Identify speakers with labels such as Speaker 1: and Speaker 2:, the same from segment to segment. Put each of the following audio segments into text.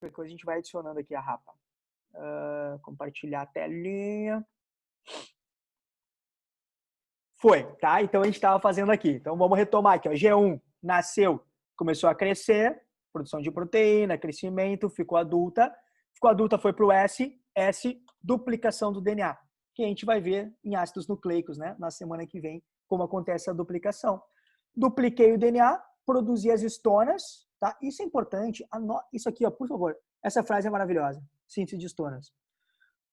Speaker 1: Depois a gente vai adicionando aqui a rapa. Compartilhar a telinha. Foi, tá? Então a gente estava fazendo aqui. Então vamos retomar aqui. Ó. G1 nasceu, começou a crescer, produção de proteína, crescimento, ficou adulta. Ficou adulta, foi para o S, S, duplicação do DNA. Que a gente vai ver em ácidos nucleicos, né? Na semana que vem, como acontece a duplicação. Dupliquei o DNA, produzi as histonas, tá? Isso é importante. Isso aqui, ó, por favor. Essa frase é maravilhosa. Síntese de histonas.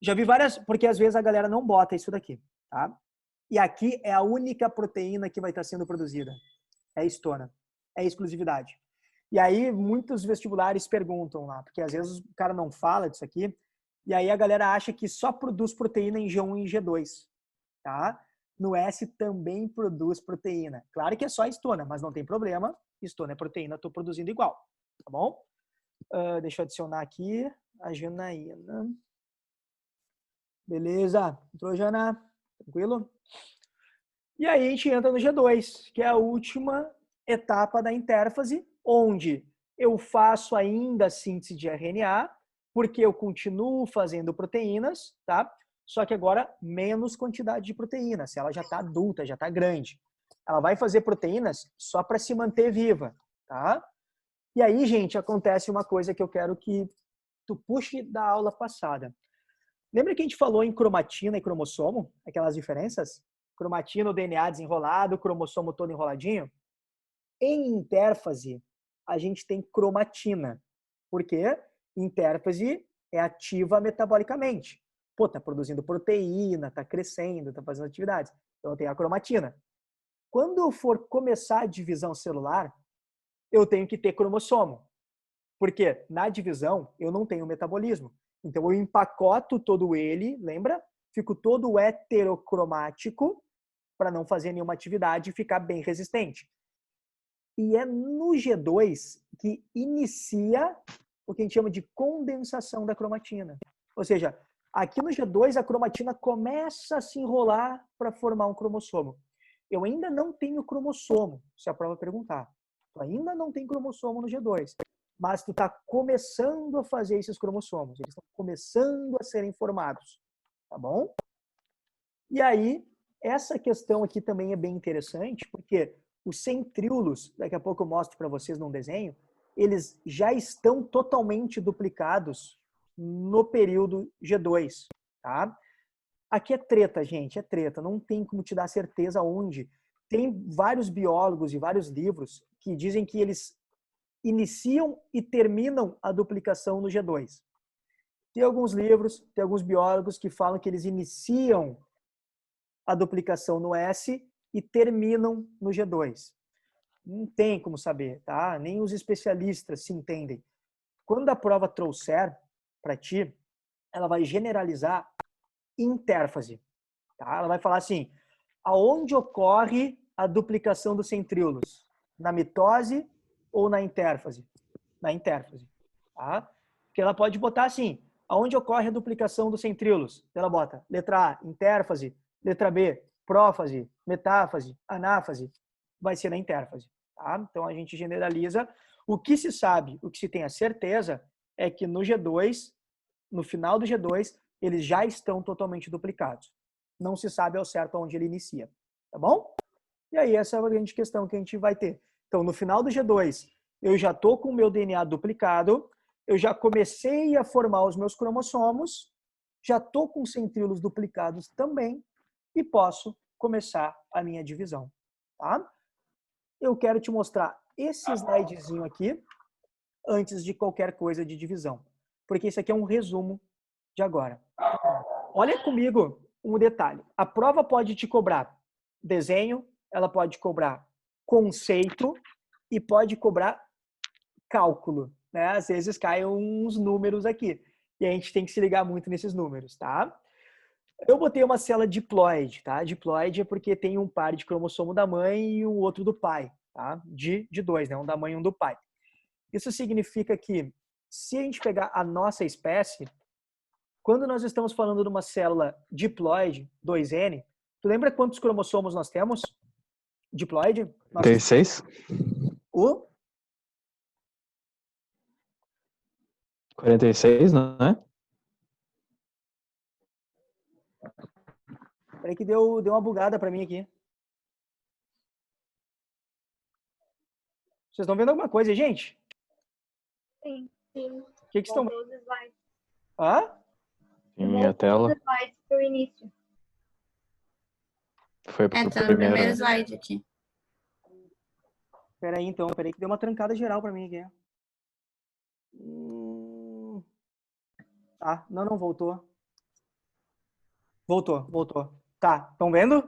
Speaker 1: Já vi várias, porque às vezes a galera não bota isso daqui, tá? E aqui é a única proteína que vai estar sendo produzida. É a histona. É exclusividade. E aí muitos vestibulares perguntam lá, porque às vezes o cara não fala disso aqui, e aí a galera acha que só produz proteína em G1 e G2, tá? No S também produz proteína. Claro que é só histona, mas não tem problema. Histona é proteína, estou produzindo igual, tá bom? Deixa eu adicionar aqui a Janaína. Beleza? Entrou, Jana? Tranquilo? E aí a gente entra no G2, que é a última etapa da intérfase, onde eu faço ainda a síntese de RNA, porque eu continuo fazendo proteínas, tá? Só que agora menos quantidade de proteínas, ela já está adulta, já está grande. Ela vai fazer proteínas só para se manter viva, tá? E aí, gente, acontece uma coisa que eu quero que tu puxe da aula passada. Lembra que a gente falou em cromatina e cromossomo? Aquelas diferenças? Cromatina, o DNA desenrolado, o cromossomo todo enroladinho. Em intérfase, a gente tem cromatina. Por quê? Intérfase é ativa metabolicamente. Pô, tá produzindo proteína, tá crescendo, tá fazendo atividades. Então tem a cromatina. Quando eu for começar a divisão celular, eu tenho que ter cromossomo. Porque na divisão eu não tenho metabolismo. Então eu empacoto todo ele, lembra? Fico todo heterocromático para não fazer nenhuma atividade e ficar bem resistente. E é no G2 que inicia o que a gente chama de condensação da cromatina. Ou seja, aqui no G2 a cromatina começa a se enrolar para formar um cromossomo. Eu ainda não tenho cromossomo, se a prova perguntar. Tu ainda não tem cromossomo no G2, mas tu está começando a fazer esses cromossomos. Eles estão começando a serem formados, tá bom? E aí, essa questão aqui também é bem interessante, porque os centríolos, daqui a pouco eu mostro para vocês num desenho, eles já estão totalmente duplicados no período G2, tá? Aqui é treta, gente, é treta, não tem como te dar certeza onde. Tem vários biólogos e vários livros que dizem que eles iniciam e terminam a duplicação no G2. Tem alguns livros, tem alguns biólogos que falam que eles iniciam a duplicação no S e terminam no G2. Não tem como saber, tá? Nem os especialistas se entendem. Quando a prova trouxer para ti, ela vai generalizar intérfase, tá? Ela vai falar assim, aonde ocorre a duplicação dos centríolos? Na mitose ou na intérfase? Na intérfase, tá? Porque ela pode botar assim, aonde ocorre a duplicação dos centríolos? Ela bota letra A, intérfase, letra B, prófase, metáfase, anáfase, vai ser na intérfase, tá? Então a gente generaliza. O que se sabe, o que se tem a certeza é que no G2, no final do G2, eles já estão totalmente duplicados. Não se sabe ao certo onde ele inicia, tá bom? E aí essa é a grande questão que a gente vai ter. Então, no final do G2, eu já estou com o meu DNA duplicado, eu já comecei a formar os meus cromossomos, já estou com centríolos duplicados também e posso começar a minha divisão, tá? Eu quero te mostrar esse slidezinho aqui antes de qualquer coisa de divisão, porque isso aqui é um resumo de agora. Olha comigo um detalhe. A prova pode te cobrar desenho, ela pode cobrar conceito e pode cobrar cálculo, né? Às vezes caem uns números aqui e a gente tem que se ligar muito nesses números, tá? Eu botei uma célula diploide, tá? Diploide é porque tem um par de cromossomo da mãe e o outro do pai, tá? De dois, né? Um da mãe e um do pai. Isso significa que se a gente pegar a nossa espécie, quando nós estamos falando de uma célula diploide, 2N, tu lembra quantos cromossomos nós temos? Diploide?
Speaker 2: Tem 6?
Speaker 1: O
Speaker 2: 46, não é?
Speaker 1: Peraí que deu uma bugada para mim aqui. Vocês estão vendo alguma coisa, gente?
Speaker 3: Sim, sim.
Speaker 1: O que vocês estão vendo?
Speaker 3: Voltou os slides.
Speaker 1: Hã?
Speaker 2: Sim, a
Speaker 3: Voltou
Speaker 2: tela
Speaker 3: os slides pro início.
Speaker 2: foi pro
Speaker 4: Tá no primeiro
Speaker 2: primeiro.
Speaker 4: slide aqui.
Speaker 1: Peraí, então. Peraí que deu uma trancada geral para mim aqui. Tá, não voltou. Voltou. Tá, estão vendo?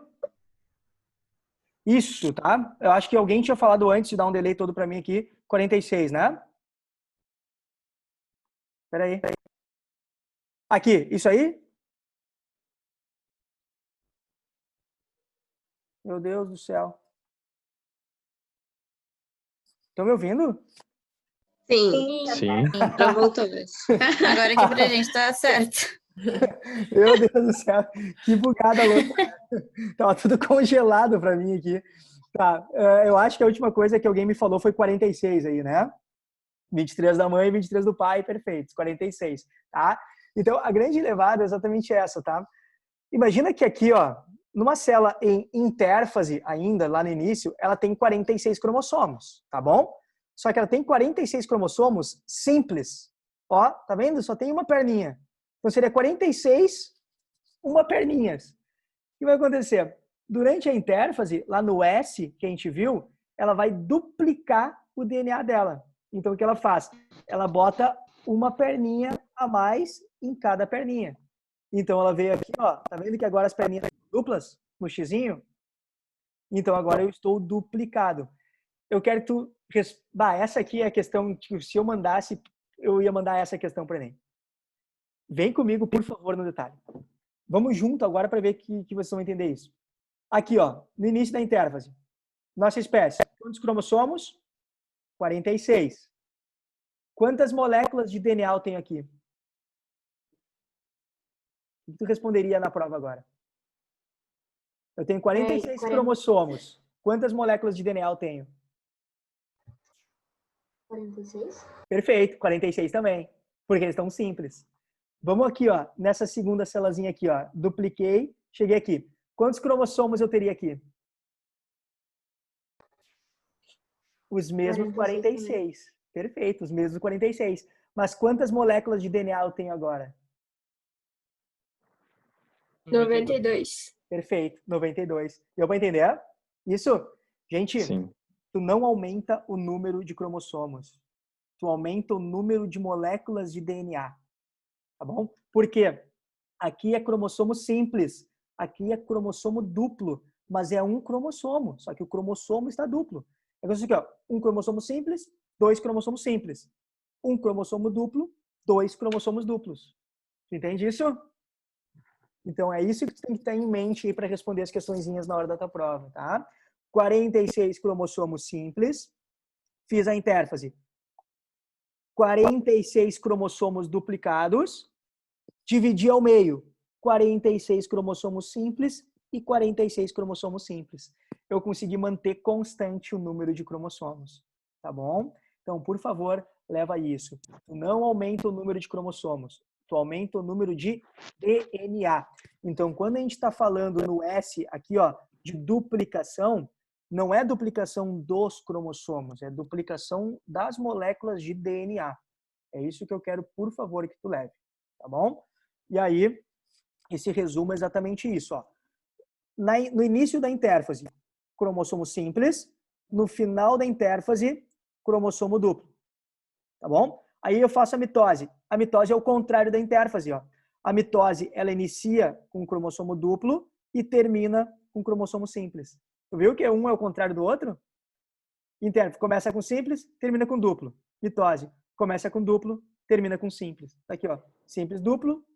Speaker 1: Isso, tá? Eu acho que alguém tinha falado antes de dar um delay todo para mim aqui. 46, né? Peraí. Aqui, isso aí? Meu Deus do céu. Estão me ouvindo?
Speaker 5: Sim,
Speaker 2: Sim.
Speaker 5: já voltou.
Speaker 4: Agora aqui pra gente tá certo.
Speaker 1: Meu Deus do céu. Que bugada louca. Tava tudo congelado para mim aqui. Tá, eu acho que a última coisa que alguém me falou foi 46 aí, né? 23 da mãe e 23 do pai, perfeitos, 46, tá? Então, a grande levada é exatamente essa, tá? Imagina que aqui, ó, numa célula em intérfase ainda, lá no início, ela tem 46 cromossomos, tá bom? Só que ela tem 46 cromossomos simples. Ó, tá vendo? Só tem uma perninha. Então, seria 46, uma perninha. O que vai acontecer? Durante a intérfase, lá no S, que a gente viu, ela vai duplicar o DNA dela. Então, o que ela faz? Ela bota uma perninha a mais em cada perninha. Então, ela veio aqui, ó. Tá vendo que agora as perninhas estão duplas no xizinho? Então, agora eu estou duplicado. Eu quero que tu... essa aqui é a questão que se eu mandasse, eu ia mandar essa questão para o Enem. Vem comigo, por favor, no detalhe. Vamos junto agora para ver que vocês vão entender isso. Aqui, ó, no início da intérfase. Nossa espécie. Quantos cromossomos? 46. Quantas moléculas de DNA eu tenho aqui? O que tu responderia na prova agora? Eu tenho 46 cromossomos. Quantas moléculas de DNA eu tenho?
Speaker 5: 46?
Speaker 1: Perfeito, 46 também. Porque eles estão simples. Vamos aqui, ó, nessa segunda células aqui, ó. Dupliquei, cheguei aqui. Quantos cromossomos eu teria aqui? Os mesmos 46. Perfeito, os mesmos 46. Mas quantas moléculas de DNA eu tenho agora?
Speaker 5: 92.
Speaker 1: Perfeito, 92. Deu para entender? Isso? Gente,
Speaker 2: Sim.
Speaker 1: tu não aumenta o número de cromossomos. Tu aumenta o número de moléculas de DNA. Tá bom? Por quê? Aqui é cromossomo simples. Aqui é cromossomo duplo. Mas é um cromossomo. Só que o cromossomo está duplo. É isso aqui, ó. Um cromossomo simples, dois cromossomos simples. Um cromossomo duplo, dois cromossomos duplos. Tu entende isso? Então, é isso que tu tem que ter em mente aí para responder as questõezinhas na hora da tua prova, tá? 46 cromossomos simples. Fiz a intérfase. 46 cromossomos duplicados. Dividi ao meio. 46 cromossomos simples e 46 cromossomos simples. Eu consegui manter constante o número de cromossomos, tá bom? Então, por favor, leva isso. Tu não aumenta o número de cromossomos, tu aumenta o número de DNA. Então, quando a gente está falando no S aqui, ó, de duplicação, não é duplicação dos cromossomos, é duplicação das moléculas de DNA. É isso que eu quero, por favor, que tu leve, tá bom? E aí, esse resumo é exatamente isso, ó. No início da intérfase, cromossomo simples. No final da intérfase, cromossomo duplo. Tá bom? Aí eu faço a mitose. A mitose é o contrário da intérfase, ó. A mitose, ela inicia com cromossomo duplo e termina com cromossomo simples. Tu viu que um é o contrário do outro? Intérfase começa com simples, termina com duplo. Mitose começa com duplo, termina com simples. Tá aqui, ó. Simples, duplo,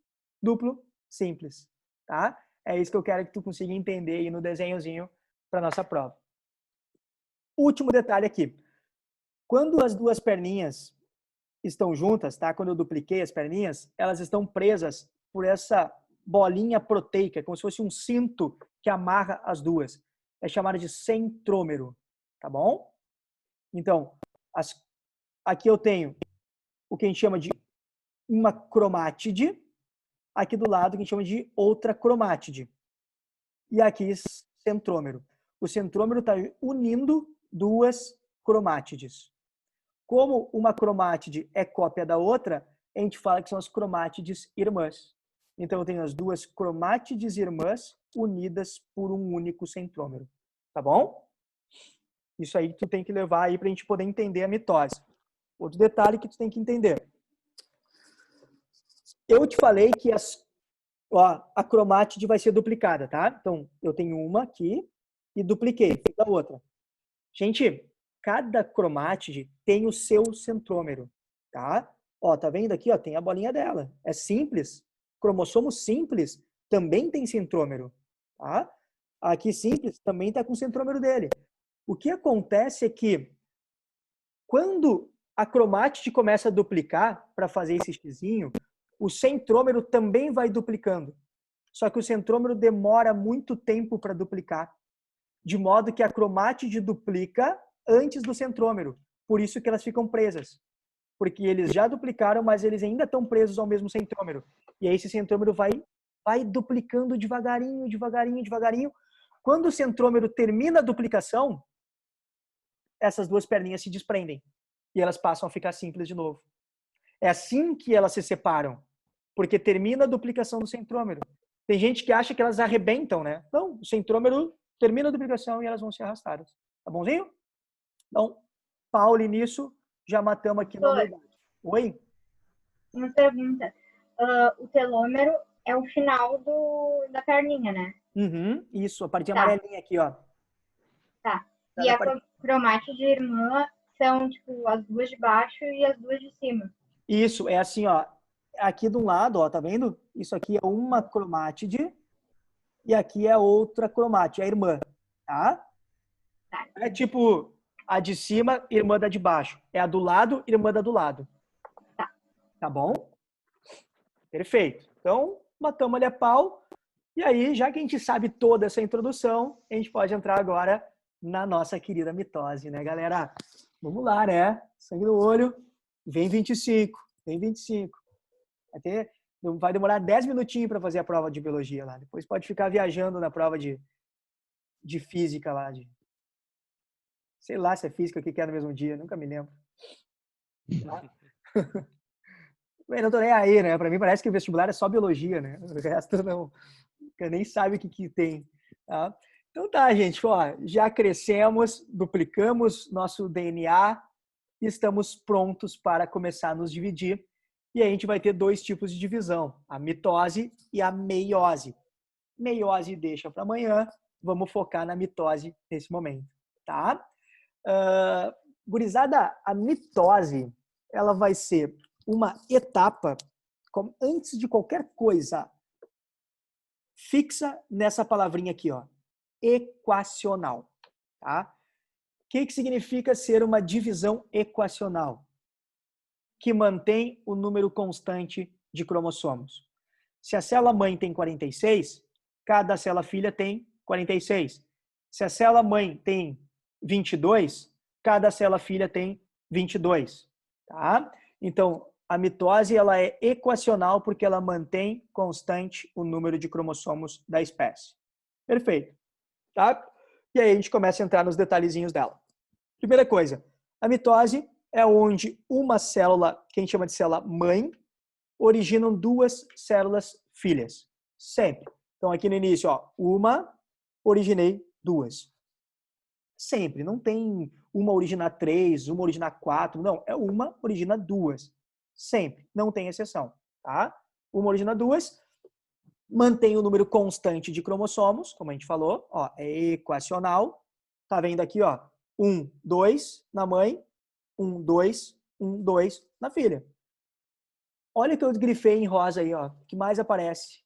Speaker 1: duplo, simples. Tá? É isso que eu quero que tu consiga entender aí no desenhozinho para nossa prova. Último detalhe aqui. Quando as duas perninhas estão juntas, tá? Quando eu dupliquei as perninhas, elas estão presas por essa bolinha proteica, como se fosse um cinto que amarra as duas. É chamado de centrômero, tá bom? Então, aqui eu tenho o que a gente chama de uma cromátide, aqui do lado que a gente chama de outra cromátide. E aqui centrômero. O centrômero está unindo duas cromátides. Como uma cromátide é cópia da outra, a gente fala que são as cromátides irmãs. Então, eu tenho as duas cromátides irmãs unidas por um único centrômero. Tá bom? Isso aí tu tem que levar aí para a gente poder entender a mitose. Outro detalhe que tu tem que entender. Eu te falei que a cromátide vai ser duplicada, tá? Então, eu tenho uma aqui e dupliquei, fiz a outra. Gente, cada cromátide tem o seu centrômero, tá? Ó, tá vendo aqui, ó, tem a bolinha dela. É simples. Cromossomo simples também tem centrômero, tá? Aqui simples também tá com o centrômero dele. O que acontece é que quando a cromátide começa a duplicar para fazer esse xizinho, o centrômero também vai duplicando. Só que o centrômero demora muito tempo para duplicar, de modo que a cromátide duplica antes do centrômero. Por isso que elas ficam presas. Porque eles já duplicaram, mas eles ainda estão presos ao mesmo centrômero. E aí esse centrômero vai duplicando devagarinho, devagarinho, devagarinho. Quando o centrômero termina a duplicação, essas duas perninhas se desprendem. E elas passam a ficar simples de novo. É assim que elas se separam. Porque termina a duplicação do centrômero. Tem gente que acha que elas arrebentam, né? Não, o centrômero termina a duplicação e elas vão ser arrastadas. Tá bonzinho? Então, Paulo, nisso, já matamos aqui na verdade. Oi?
Speaker 3: Uma pergunta. O telômero é o final da perninha, né?
Speaker 1: Uhum, isso, a partinha
Speaker 3: Tá.
Speaker 1: amarelinha aqui, ó.
Speaker 3: Tá. E a cromátide irmã são, tipo, as duas de baixo e as duas de cima.
Speaker 1: Isso, é assim, ó. Aqui de um lado, ó, tá vendo? Isso aqui é uma cromátide e aqui é outra cromátide, a irmã, tá?
Speaker 3: Tá.
Speaker 1: É tipo a de cima, irmã da de baixo. É a do lado, irmã da do lado.
Speaker 3: Tá.
Speaker 1: Tá bom? Perfeito. Então, matamos ali a pau. E aí, já que a gente sabe toda essa introdução, a gente pode entrar agora na nossa querida mitose, né, galera? Vamos lá, né? Sangue no olho. Vem 25. Vem 25. Vai demorar 10 minutinhos para fazer a prova de biologia lá. Depois pode ficar viajando na prova de física lá. Sei lá se é física, o que é no mesmo dia. Nunca me lembro. Tá? Eu não tô nem aí, né? Para mim parece que o vestibular é só biologia, né? O resto não. Eu nem sabe o que tem. Tá? Então tá, gente. Ó, já crescemos, duplicamos nosso DNA e estamos prontos para começar a nos dividir. E aí a gente vai ter dois tipos de divisão, a mitose e a meiose. Meiose deixa para amanhã, vamos focar na mitose nesse momento, tá? Gurizada, a mitose, ela vai ser uma etapa, antes de qualquer coisa, fixa nessa palavrinha aqui, ó, equacional, tá? O que significa ser uma divisão equacional? Que mantém o número constante de cromossomos. Se a célula mãe tem 46, cada célula filha tem 46. Se a célula mãe tem 22, cada célula filha tem 22. Tá? Então, a mitose ela é equacional porque ela mantém constante o número de cromossomos da espécie. Perfeito. Tá? E aí a gente começa a entrar nos detalhezinhos dela. Primeira coisa, a mitose é onde uma célula, que a gente chama de célula mãe, originam duas células filhas. Sempre. Então, aqui no início, ó, uma, originei duas. Sempre. Não tem uma originar 3, uma originar 4. Não, é uma origina duas. Sempre. Não tem exceção. Tá? Uma origina duas, mantém o número constante de cromossomos, como a gente falou, ó, é equacional. Tá vendo aqui, ó, 1, 2 na mãe, 1, 2, 1, 2 na filha. Olha que eu grifei em rosa aí, ó, que mais aparece.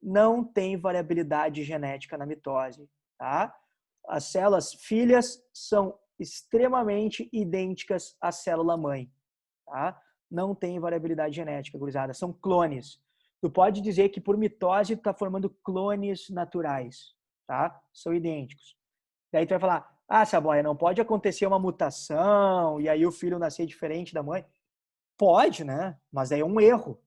Speaker 1: Não tem variabilidade genética na mitose, tá? As células filhas são extremamente idênticas à célula mãe, tá? Não tem variabilidade genética, gurizada, são clones. Tu pode dizer que por mitose tu tá formando clones naturais, tá? São idênticos. Daí tu vai falar, Saboia, não pode acontecer uma mutação e aí o filho nascer diferente da mãe. Pode, né? Mas aí é um erro.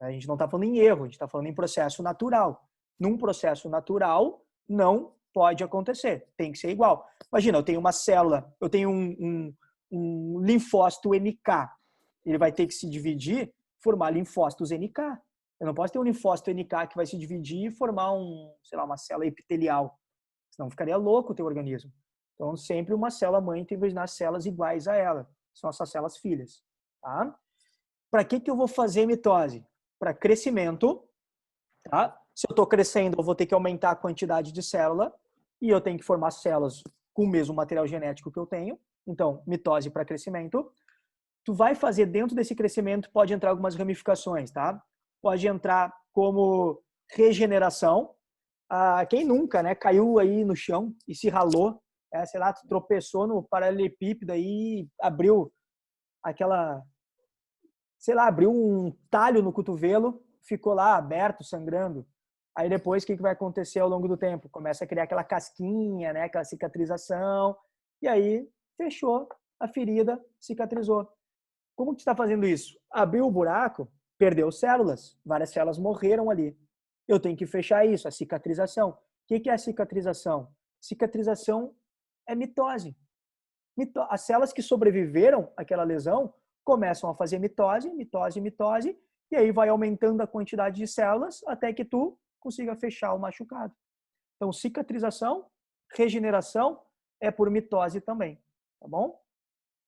Speaker 1: A gente não está falando em erro, a gente está falando em processo natural. Num processo natural, não pode acontecer. Tem que ser igual. Imagina, eu tenho uma célula, eu tenho um linfócito NK. Ele vai ter que se dividir, formar linfócitos NK. Eu não posso ter um linfócito NK que vai se dividir e formar uma célula epitelial. Senão ficaria louco o teu organismo. Então, sempre uma célula mãe tem que imaginar células iguais a ela. São essas células filhas. Tá? Para que eu vou fazer mitose? Para crescimento. Tá? Se eu estou crescendo, eu vou ter que aumentar a quantidade de célula e eu tenho que formar células com o mesmo material genético que eu tenho. Então, mitose para crescimento. Tu vai fazer dentro desse crescimento, pode entrar algumas ramificações, tá? Pode entrar como regeneração. Quem nunca, né, caiu aí no chão e se ralou, sei lá, tu tropeçou no paralelepípedo aí, abriu abriu um talho no cotovelo, ficou lá aberto, sangrando. Aí depois, o que vai acontecer ao longo do tempo? Começa a criar aquela casquinha, né, aquela cicatrização, e aí fechou a ferida, cicatrizou. Como que tu está fazendo isso? Abriu o buraco, perdeu células, várias células morreram ali. Eu tenho que fechar isso, a cicatrização. O que é a cicatrização? Cicatrização é mitose. As células que sobreviveram àquela lesão começam a fazer mitose, e aí vai aumentando a quantidade de células até que tu consiga fechar o machucado. Então, cicatrização, regeneração é por mitose também, tá bom?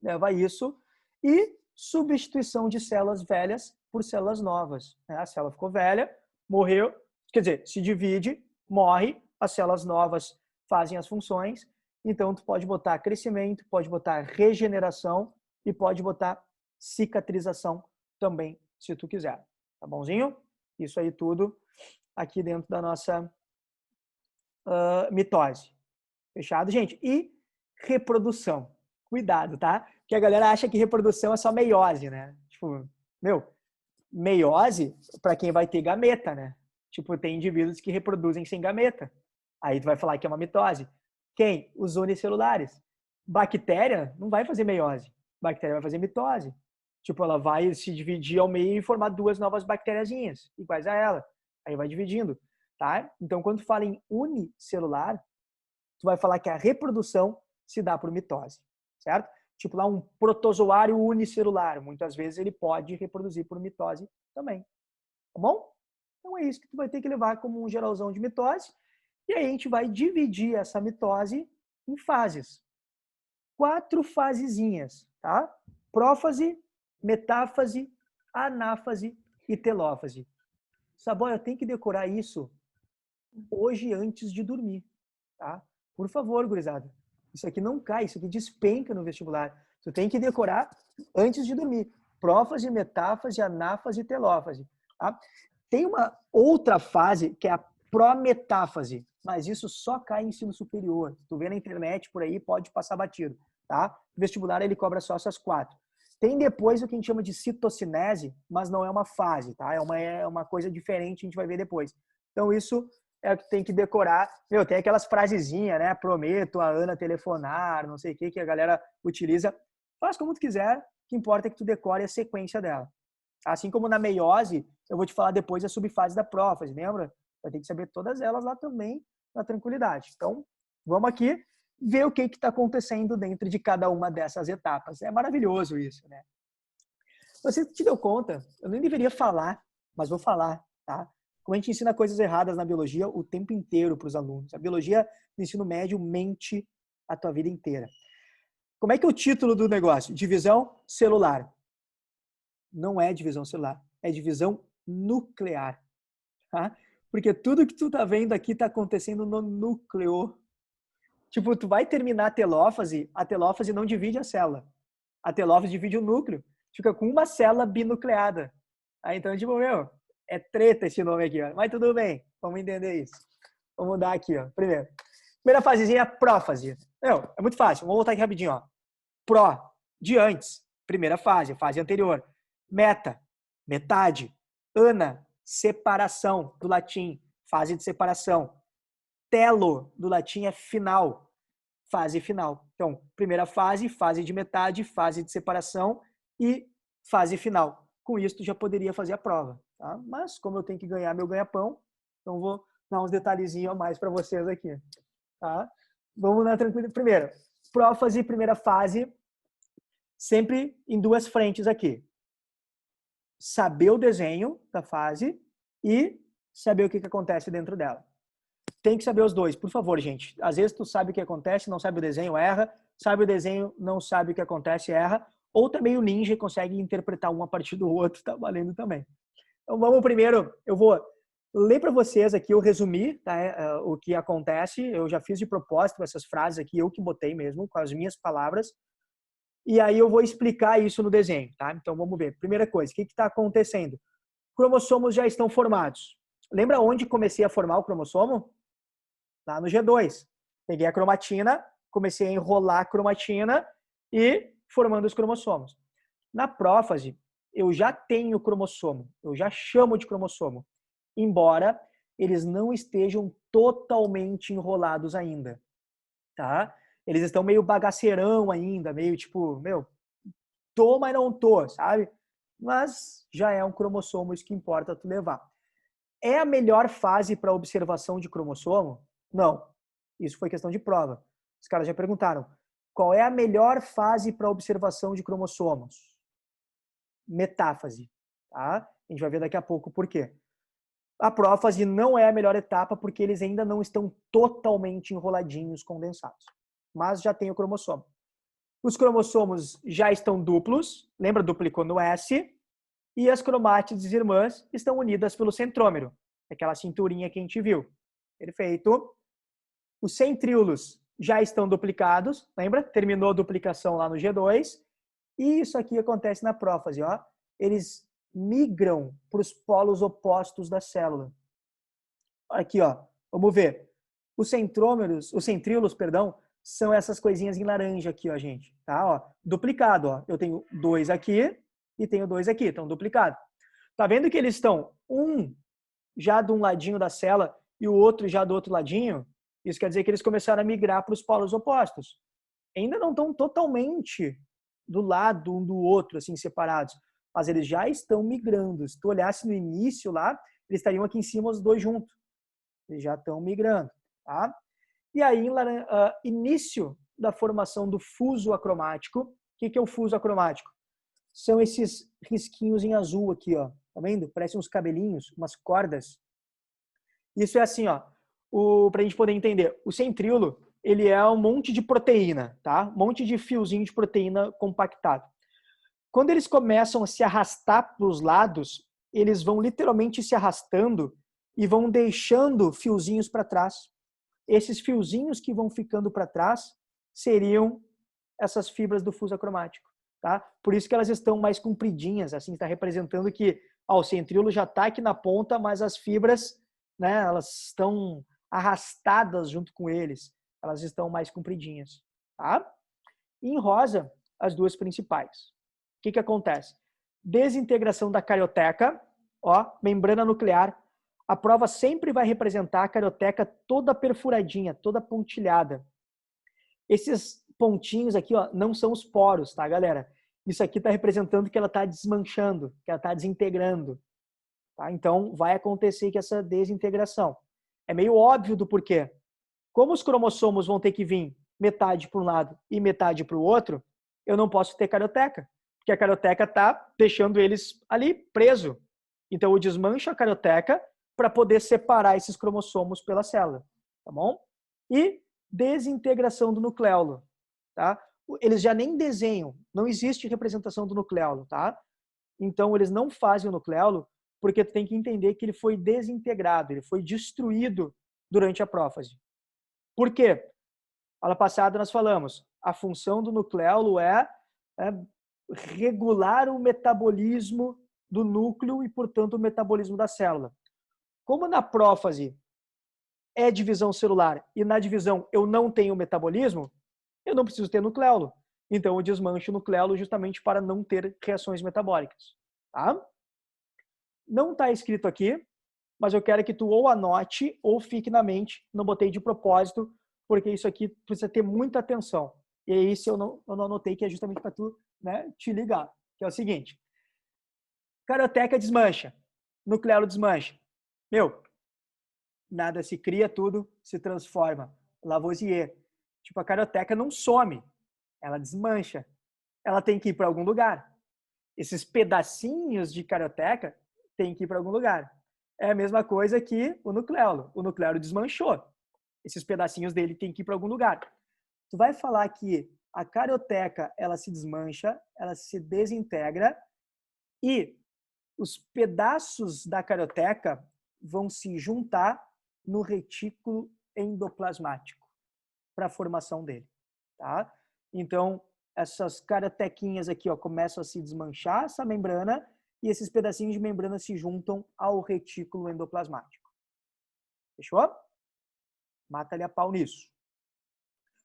Speaker 1: Leva a isso. E substituição de células velhas por células novas. A célula ficou velha, morreu, quer dizer, se divide, morre, as células novas fazem as funções. Então, tu pode botar crescimento, pode botar regeneração e pode botar cicatrização também, se tu quiser. Tá bonzinho? Isso aí tudo aqui dentro da nossa mitose. Fechado, gente? E reprodução. Cuidado, tá? Porque a galera acha que reprodução é só meiose, né? Tipo, meiose para quem vai ter gameta, né? Tipo, tem indivíduos que reproduzem sem gameta. Aí tu vai falar que é uma mitose. Quem? Os unicelulares. Bactéria não vai fazer meiose. Bactéria vai fazer mitose. Tipo, ela vai se dividir ao meio e formar duas novas bactériazinhas iguais a ela. Aí vai dividindo, tá? Então, quando tu fala em unicelular, tu vai falar que a reprodução se dá por mitose, certo? Tipo lá um protozoário unicelular, muitas vezes ele pode reproduzir por mitose também, tá bom? Então é isso que tu vai ter que levar como um geralzão de mitose, e aí a gente vai dividir essa mitose em fases. 4 fasezinhas, tá? Prófase, metáfase, anáfase e telófase. Saboia, eu tenho que decorar isso hoje antes de dormir, tá? Por favor, gurizada. Isso aqui não cai, isso aqui despenca no vestibular. Tu tem que decorar antes de dormir. Prófase, metáfase, anáfase e telófase. Tá? Tem uma outra fase que é a prometáfase, mas isso só cai em ensino superior. Tu vê na internet por aí, pode passar batido. Tá? O vestibular ele cobra só essas 4. Tem depois o que a gente chama de citocinese, mas não é uma fase, tá? É uma coisa diferente, a gente vai ver depois. Então isso é o que tem que decorar. Tem aquelas frasezinhas, né? Prometo a Ana telefonar, não sei o que a galera utiliza. Faz como tu quiser, o que importa é que tu decore a sequência dela. Assim como na meiose, eu vou te falar depois a subfase da prófase, lembra? Vai ter que saber todas elas lá também, na tranquilidade. Então, vamos aqui ver o que está acontecendo dentro de cada uma dessas etapas. É maravilhoso isso, né? Você te deu conta? Eu nem deveria falar, mas vou falar, tá? Como a gente ensina coisas erradas na biologia o tempo inteiro para os alunos. A biologia do ensino médio mente a tua vida inteira. Como é que é o título do negócio? Divisão celular. Não é divisão celular, é divisão nuclear. Tá? Porque tudo que tu tá vendo aqui tá acontecendo no núcleo. Tipo, tu vai terminar a telófase não divide a célula. A telófase divide o núcleo. Fica com uma célula binucleada. Aí, então, tipo, é treta esse nome aqui, ó. Mas tudo bem, vamos entender isso. Vamos dar aqui, ó. Primeira fasezinha é a prófase. É muito fácil. Vamos voltar aqui rapidinho, ó. Pró, de antes. Primeira fase, fase anterior. Meta, metade. Ana, separação, do latim. Fase de separação. Telo, do latim, é final. Fase final. Então, primeira fase, fase de metade, fase de separação e fase final. Com isso, tu já poderia fazer a prova. Tá? Mas, como eu tenho que ganhar meu ganha-pão, então vou dar uns detalhezinhos a mais para vocês aqui. Tá? Vamos na tranquilidade. Primeiro, prófase, primeira fase, sempre em duas frentes aqui. Saber o desenho da fase e saber o que acontece dentro dela. Tem que saber os dois, por favor, gente. Às vezes tu sabe o que acontece, não sabe o desenho, erra. Sabe o desenho, não sabe o que acontece, erra. Ou também o ninja consegue interpretar um a partir do outro, tá valendo também. Então vamos primeiro, eu vou ler para vocês aqui, eu resumi, tá, o que acontece. Eu já fiz de propósito essas frases aqui, eu que botei mesmo, com as minhas palavras. E aí eu vou explicar isso no desenho, tá? Então vamos ver. Primeira coisa, o que está acontecendo? Cromossomos já estão formados. Lembra onde comecei a formar o cromossomo? Lá no G2. Peguei a cromatina, comecei a enrolar a cromatina e formando os cromossomos. Na prófase, eu já tenho cromossomo, eu já chamo de cromossomo, embora eles não estejam totalmente enrolados ainda, tá? Eles estão meio bagaceirão ainda, meio tipo, tô, mas não tô, sabe? Mas já é um cromossomo, isso que importa tu levar. É a melhor fase para observação de cromossomo? Não. Isso foi questão de prova. Os caras já perguntaram, qual é a melhor fase para observação de cromossomos? Metáfase, tá? A gente vai ver daqui a pouco por quê. A prófase não é a melhor etapa porque eles ainda não estão totalmente enroladinhos, condensados. Mas já tem o cromossomo. Os cromossomos já estão duplos, lembra, duplicou no S, e as cromátides irmãs estão unidas pelo centrômero, aquela cinturinha que a gente viu. Perfeito. Os centríolos já estão duplicados, lembra? Terminou a duplicação lá no G2. E isso aqui acontece na prófase, ó. Eles migram para os polos opostos da célula. Aqui, ó. Vamos ver. Os centríolos, perdão, são essas coisinhas em laranja aqui, ó, gente. Tá, ó. Duplicado, ó. Eu tenho 2 aqui e tenho 2 aqui, estão duplicados. Tá vendo que eles estão um já de um ladinho da célula e o outro já do outro ladinho? Isso quer dizer que eles começaram a migrar para os polos opostos. Ainda não estão totalmente do lado um do outro, assim, separados. Mas eles já estão migrando. Se tu olhasse no início lá, eles estariam aqui em cima os dois juntos. Eles já estão migrando, tá? E aí, início da formação do fuso acromático. O que é o fuso acromático? São esses risquinhos em azul aqui, ó. Tá vendo? Parecem uns cabelinhos, umas cordas. Isso é assim, ó. Para a gente poder entender, o centríolo, ele é um monte de proteína, tá? Um monte de fiozinho de proteína compactado. Quando eles começam a se arrastar para os lados, eles vão literalmente se arrastando e vão deixando fiozinhos para trás. Esses fiozinhos que vão ficando para trás seriam essas fibras do fuso acromático, tá? Por isso que elas estão mais compridinhas, assim, está representando que o centríolo já está aqui na ponta, mas as fibras, né, elas estão arrastadas junto com eles, elas estão mais compridinhas, tá? E em rosa, as duas principais. O que acontece? Desintegração da carioteca, ó, membrana nuclear. A prova sempre vai representar a carioteca toda perfuradinha, toda pontilhada. Esses pontinhos aqui, ó, não são os poros, tá, galera? Isso aqui está representando que ela está desmanchando, que ela está desintegrando. Tá? Então, vai acontecer que essa desintegração. É meio óbvio do porquê. Como os cromossomos vão ter que vir metade para um lado e metade para o outro, eu não posso ter carioteca, porque a carioteca está deixando eles ali preso. Então, eu desmancho a carioteca para poder separar esses cromossomos pela célula, tá bom? E desintegração do nucleolo, tá? Eles já nem desenham, não existe representação do nucleolo, tá? Então, eles não fazem o nucleolo porque tu tem que entender que ele foi desintegrado, ele foi destruído durante a prófase. Por quê? Aula passada nós falamos, a função do nucleolo é regular o metabolismo do núcleo e, portanto, o metabolismo da célula. Como na prófase é divisão celular e na divisão eu não tenho metabolismo, eu não preciso ter nucleolo. Então, eu desmancho o nucleolo justamente para não ter reações metabólicas. Tá? Não está escrito aqui, mas eu quero que tu ou anote ou fique na mente. Não botei de propósito, porque isso aqui precisa ter muita atenção. E aí, se eu não anotei, que é justamente para tu, né, te ligar. Que é o seguinte, Carioteca desmancha. Nucleolo desmancha. Meu, nada se cria, tudo se transforma. Lavoisier. Tipo, a carioteca não some. Ela desmancha. Ela tem que ir para algum lugar. Esses pedacinhos de carioteca têm que ir para algum lugar. É a mesma coisa que o nucleolo. O nucleolo desmanchou. Esses pedacinhos dele têm que ir para algum lugar. Tu vai falar que a carioteca, ela se desmancha, ela se desintegra e os pedaços da carioteca vão se juntar no retículo endoplasmático para a formação dele, tá? Então, essas cariotequinhas aqui, ó, começam a se desmanchar, essa membrana, e esses pedacinhos de membrana se juntam ao retículo endoplasmático. Fechou? Mata ali a pau nisso.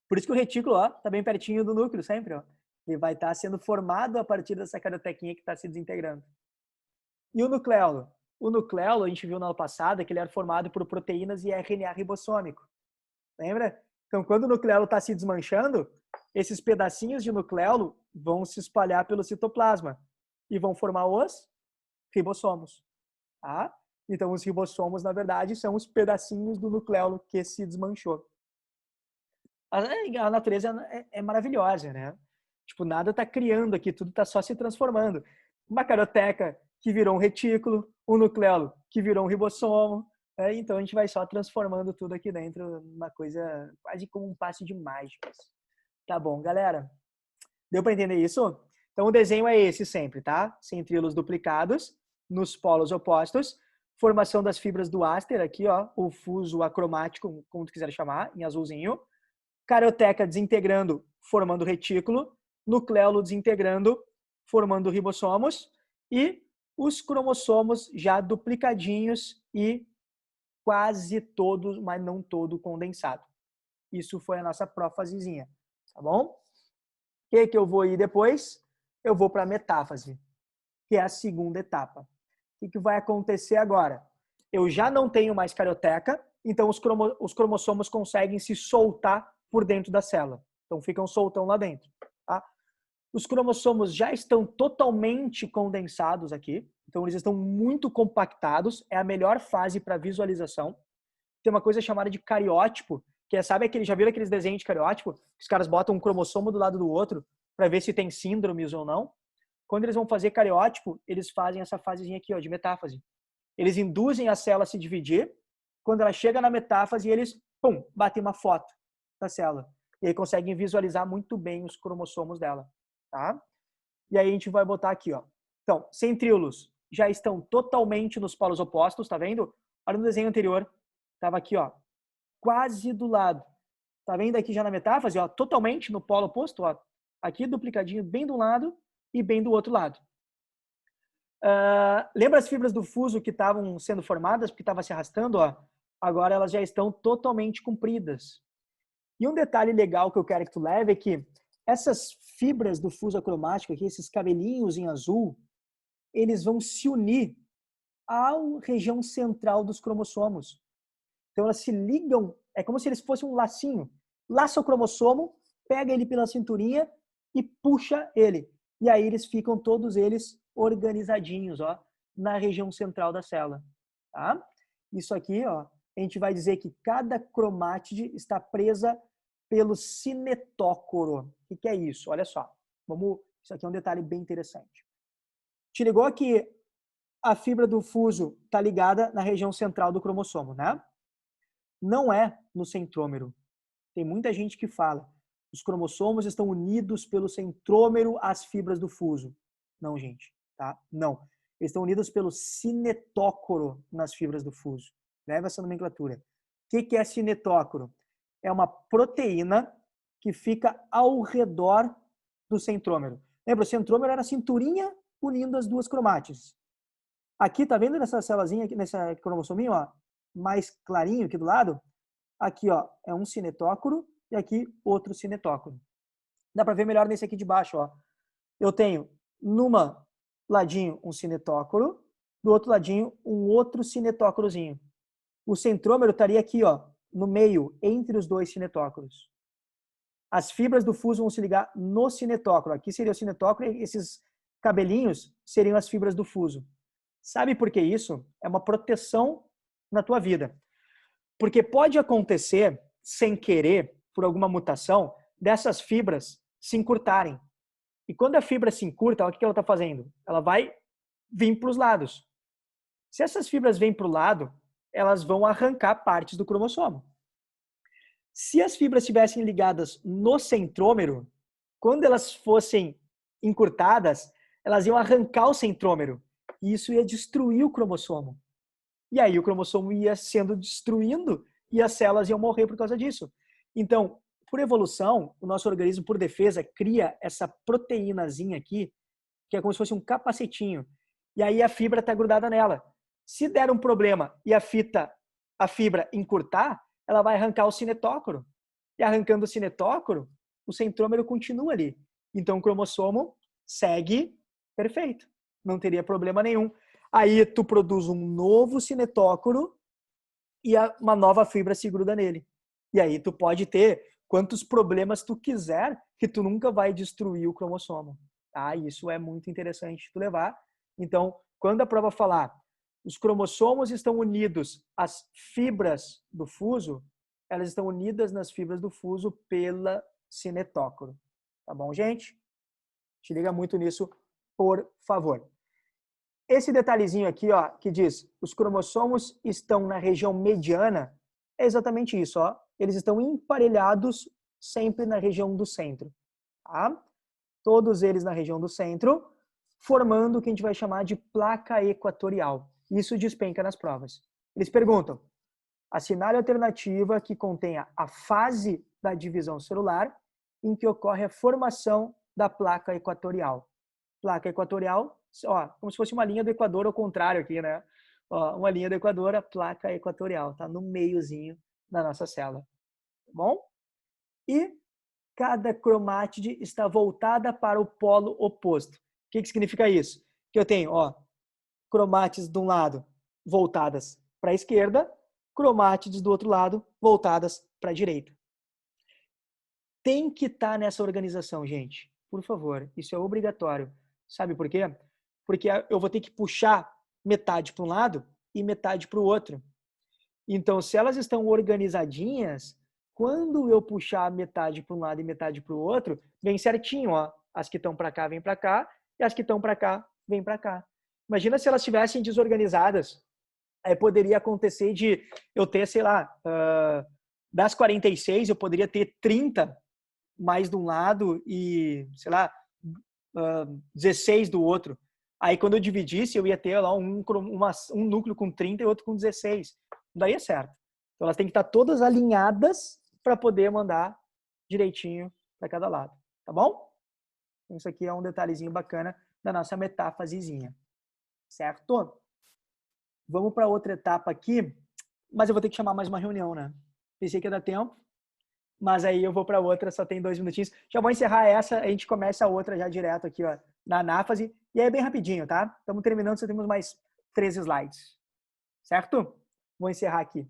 Speaker 1: Por isso que o retículo, ó, tá bem pertinho do núcleo sempre, ó. Ele vai estar sendo formado a partir dessa cariotequinha que está se desintegrando. E o nucleolo? O nucleolo, a gente viu na aula passada que ele era formado por proteínas e RNA ribossômico. Lembra? Então, quando o nucleolo está se desmanchando, esses pedacinhos de nucleolo vão se espalhar pelo citoplasma e vão formar os ribossomos. Tá? Então, os ribossomos, na verdade, são os pedacinhos do nucleolo que se desmanchou. A natureza é maravilhosa, né? Tipo, nada está criando aqui, tudo está só se transformando. Uma carioteca que virou um retículo, um nucleolo que virou um ribossomo. Então, a gente vai só transformando tudo aqui dentro numa coisa quase como um passe de mágicas. Tá bom, galera? Deu para entender isso? Então, o desenho é esse sempre, tá? Centríolos duplicados nos polos opostos. Formação das fibras do áster, aqui, ó, o fuso acromático, como tu quiser chamar, em azulzinho. Carioteca desintegrando, formando retículo. Nucleolo desintegrando, formando ribossomos. E os cromossomos já duplicadinhos e quase todos, mas não todo condensado. Isso foi a nossa profasezinha, tá bom? O que eu vou ir depois? Eu vou para a metáfase, que é a segunda etapa. O que vai acontecer agora? Eu já não tenho mais carioteca, então os cromossomos conseguem se soltar por dentro da célula. Então ficam soltão lá dentro. Tá? Os cromossomos já estão totalmente condensados aqui, então eles estão muito compactados, é a melhor fase para visualização. Tem uma coisa chamada de cariótipo, que é, sabe, já viram aqueles desenhos de cariótipo? Os caras botam um cromossomo do lado do outro para ver se tem síndromes ou não. Quando eles vão fazer cariótipo, eles fazem essa fasezinha aqui, ó, de metáfase. Eles induzem a célula a se dividir. Quando ela chega na metáfase, eles, pum, batem uma foto da célula. E aí conseguem visualizar muito bem os cromossomos dela, tá? E aí a gente vai botar aqui, ó. Então, centríolos já estão totalmente nos polos opostos, tá vendo? Olha no desenho anterior, tava aqui, ó, quase do lado. Tá vendo aqui já na metáfase, ó, totalmente no polo oposto, ó. Aqui duplicadinho bem de um lado e bem do outro lado. Lembra as fibras do fuso que estavam sendo formadas, porque estava se arrastando, ó? Agora elas já estão totalmente compridas. E um detalhe legal que eu quero que tu leve é que essas fibras do fuso acromático aqui, esses cabelinhos em azul, eles vão se unir à região central dos cromossomos. Então elas se ligam, é como se eles fossem um lacinho. Laça o cromossomo, pega ele pela cinturinha e puxa ele. E aí eles ficam todos eles organizadinhos, ó, na região central da célula, tá? Isso aqui, ó, a gente vai dizer que cada cromátide está presa pelo cinetócoro. O que é isso? Olha só. Isso aqui é um detalhe bem interessante. Te ligou que a fibra do fuso está ligada na região central do cromossomo, né? Não é no centrômero. Tem muita gente que fala, os cromossomos estão unidos pelo centrômero às fibras do fuso. Não, gente, tá? Não. Eles estão unidos pelo cinetócoro nas fibras do fuso. Leva essa nomenclatura. O que é cinetócoro? É uma proteína que fica ao redor do centrômero. Lembra, o centrômero era a cinturinha unindo as duas cromátides. Aqui, tá vendo nessa céluazinha, aqui, nessa cromossominho, ó, mais clarinho aqui do lado? Aqui, ó, é um cinetócoro e aqui outro cinetócoro. Dá para ver melhor nesse aqui de baixo, ó. Eu tenho numa ladinho um cinetócoro, do outro ladinho um outro cinetócorozinho. O centrômero estaria aqui, ó, no meio, entre os dois cinetócoros. As fibras do fuso vão se ligar no cinetócoro. Aqui seria o cinetócoro e esses cabelinhos seriam as fibras do fuso. Sabe por que isso? É uma proteção na tua vida. Porque pode acontecer, sem querer, por alguma mutação, dessas fibras se encurtarem. E quando a fibra se encurta, olha o que ela está fazendo? Ela vai vir para os lados. Se essas fibras vêm para o lado, elas vão arrancar partes do cromossomo. Se as fibras estivessem ligadas no centrômero, quando elas fossem encurtadas, elas iam arrancar o centrômero. E isso ia destruir o cromossomo. E aí o cromossomo ia sendo destruindo e as células iam morrer por causa disso. Então, por evolução, o nosso organismo, por defesa, cria essa proteínazinha aqui, que é como se fosse um capacetinho. E aí a fibra está grudada nela. Se der um problema e a fibra encurtar, ela vai arrancar o cinetócoro. E arrancando o cinetócoro, o centrômero continua ali. Então o cromossomo segue perfeito. Não teria problema nenhum. Aí tu produz um novo cinetócoro e uma nova fibra se gruda nele. E aí tu pode ter quantos problemas tu quiser, que tu nunca vai destruir o cromossomo. Tá? Isso é muito interessante tu levar. Então, quando a prova falar os cromossomos estão unidos às fibras do fuso, elas estão unidas nas fibras do fuso pela cinetócoro. Tá bom, gente? Te liga muito nisso, por favor. Esse detalhezinho aqui, ó, que diz os cromossomos estão na região mediana, é exatamente isso, ó. Eles estão emparelhados sempre na região do centro, tá? Todos eles na região do centro, formando o que a gente vai chamar de placa equatorial. Isso despenca nas provas. Eles perguntam: assinale a alternativa que contenha a fase da divisão celular em que ocorre a formação da placa equatorial. Placa equatorial, ó, como se fosse uma linha do Equador ao contrário aqui, né? Ó, uma linha do Equador, a placa equatorial, tá no meiozinho da nossa célula. Tá bom? E cada cromátide está voltada para o polo oposto. O que significa isso? Que eu tenho, ó, cromátides de um lado voltadas para a esquerda, cromátides do outro lado voltadas para a direita. Tem que estar nessa organização, gente. Por favor, isso é obrigatório. Sabe por quê? Porque eu vou ter que puxar metade para um lado e metade para o outro. Então, se elas estão organizadinhas, quando eu puxar metade para um lado e metade para o outro, vem certinho, ó. As que estão para cá, vêm para cá, e as que estão para cá, vêm para cá. Imagina se elas estivessem desorganizadas. Aí poderia acontecer de eu ter, sei lá, das 46, eu poderia ter 30 mais de um lado e, sei lá, 16 do outro. Aí quando eu dividisse, eu ia ter lá um núcleo com 30 e outro com 16. Daí é certo. Então elas têm que estar todas alinhadas para poder mandar direitinho para cada lado. Tá bom? Então, isso aqui é um detalhezinho bacana da nossa metáfasezinha. Certo? Vamos para outra etapa aqui, mas eu vou ter que chamar mais uma reunião, né? Pensei que ia dar tempo, mas aí eu vou para outra, só tem 2 minutinhos. Já vou encerrar essa, a gente começa a outra já direto aqui, ó, na anáfase, e aí é bem rapidinho, tá? Estamos terminando, só temos mais 3 slides. Certo? Vou encerrar aqui.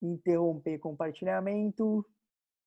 Speaker 1: Interromper compartilhamento.